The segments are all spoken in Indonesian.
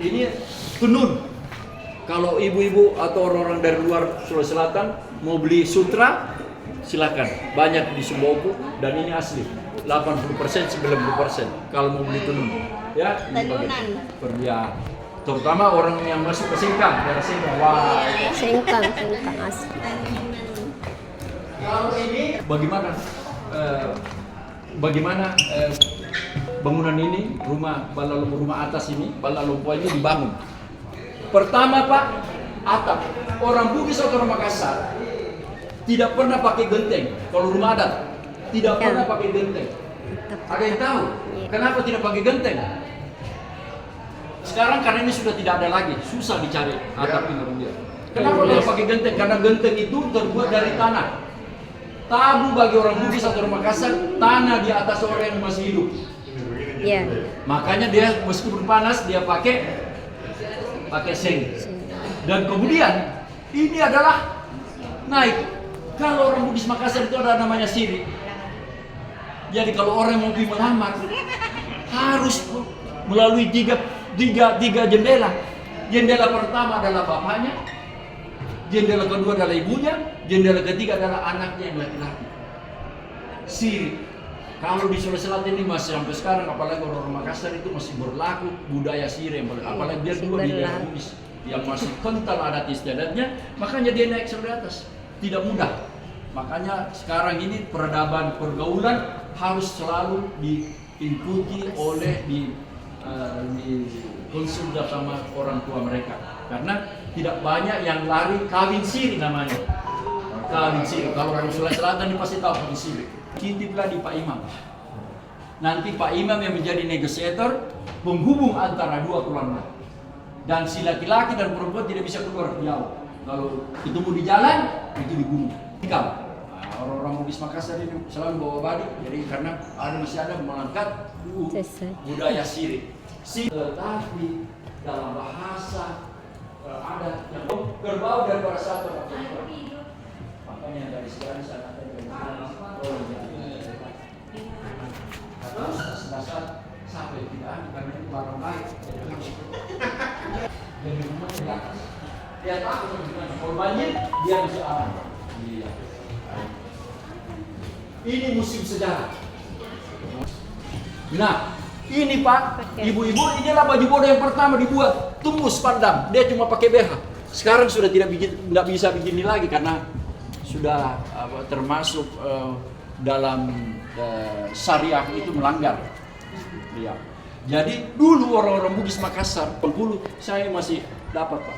ini tenun. Kalau ibu-ibu atau orang-orang dari luar Sulawesi Selatan mau beli sutra, silakan. Banyak di Sumbawa dan ini asli. 80%, 90% kalau mau beli tenun. Ya, ini pakai terutama orang yang masuk ke Sengkang, daerah Sengkang. Wah, Sengkang asli. Kalau ini bagaimana bangunan ini, rumah atas ini, Bala Lumpur ini dibangun. Pertama Pak, atap. Orang Bugis atau orang Makassar tidak pernah pakai genteng. Kalau rumah adat tidak pernah pakai genteng. Ada yang tahu kenapa tidak pakai genteng? Sekarang karena ini sudah tidak ada lagi, susah dicari atap ini. Kenapa tidak pakai genteng? Karena genteng itu terbuat dari tanah. Tabu bagi orang Bugis atau orang Makassar, tanah di atas orang yang masih hidup. Iya. Makanya dia meskipun panas dia pakai seng. Dan kemudian ini adalah naik. Kalau orang Bugis Makassar itu ada namanya siri. Jadi kalau orang mau pergi melamar harus melalui tiga jendela. Jendela pertama adalah bapaknya, jendela kedua adalah ibunya, jendela ketiga adalah anaknya yang laki-laki. Siri. Kalau di Sulawesi Selatan ini masih sampai sekarang, apalagi orang Makassar itu masih berlaku budaya siri, apalagi dia juga di daerah Bugis yang masih kental adat istiadatnya, makanya dia naik sampai atas. Tidak mudah. Makanya sekarang ini peradaban pergaulan harus selalu diikuti oleh di konsultasi sama orang tua mereka. Karena tidak banyak yang lari kawin siri namanya. Kawin siri. Kalau orang Sulawesi Selatan ini pasti tahu kawin siri. Titiplah di Pak Imam. Nanti Pak Imam yang menjadi negosiator penghubung antara dua keluarga. Dan si laki-laki dan perempuan tidak bisa keluar jauh. Kalau ketemu di jalan, itu dibunuh. Nah, orang-orang Bugis Makassar ini selalu bawa badik. Jadi karena masih ada mengangkat budaya siri. Tetapi dalam bahasa adat yang berbau dari para satu. Makanya dari sekarang saya katakan dasar sampai tidak karena itu barang baik. Jadi rumah di atas. Dia takut dengan kalau banjir dia bisa aman. Iya. Ini musim sejarah. Nah, ini Pak, ibu-ibu inilah baju bodoh yang pertama dibuat, tumbus pandang. Dia cuma pakai BH. Sekarang sudah tidak bisa begini lagi karena sudah termasuk dalam syariah itu melanggar. Ya. Jadi dulu orang-orang Bugis Makassar, penghulu saya masih dapat Pak.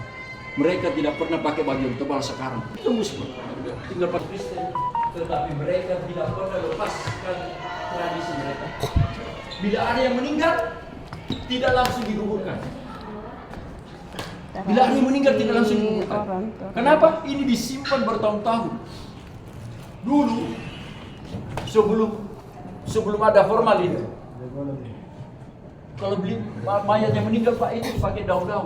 Mereka tidak pernah pakai baju yang tebal sekarang. Tembus Pak. Tinggal pakai Kristen. Tetapi mereka tidak pernah lepaskan tradisi mereka. Bila ada yang meninggal, tidak langsung dikuburkan. Bila ada yang meninggal tidak langsung dikuburkan. Kenapa? Ini disimpan bertahun-tahun. Dulu sebelum ada formalin. Kalau beli mayat yang meninggal Pak itu pakai daun-daun.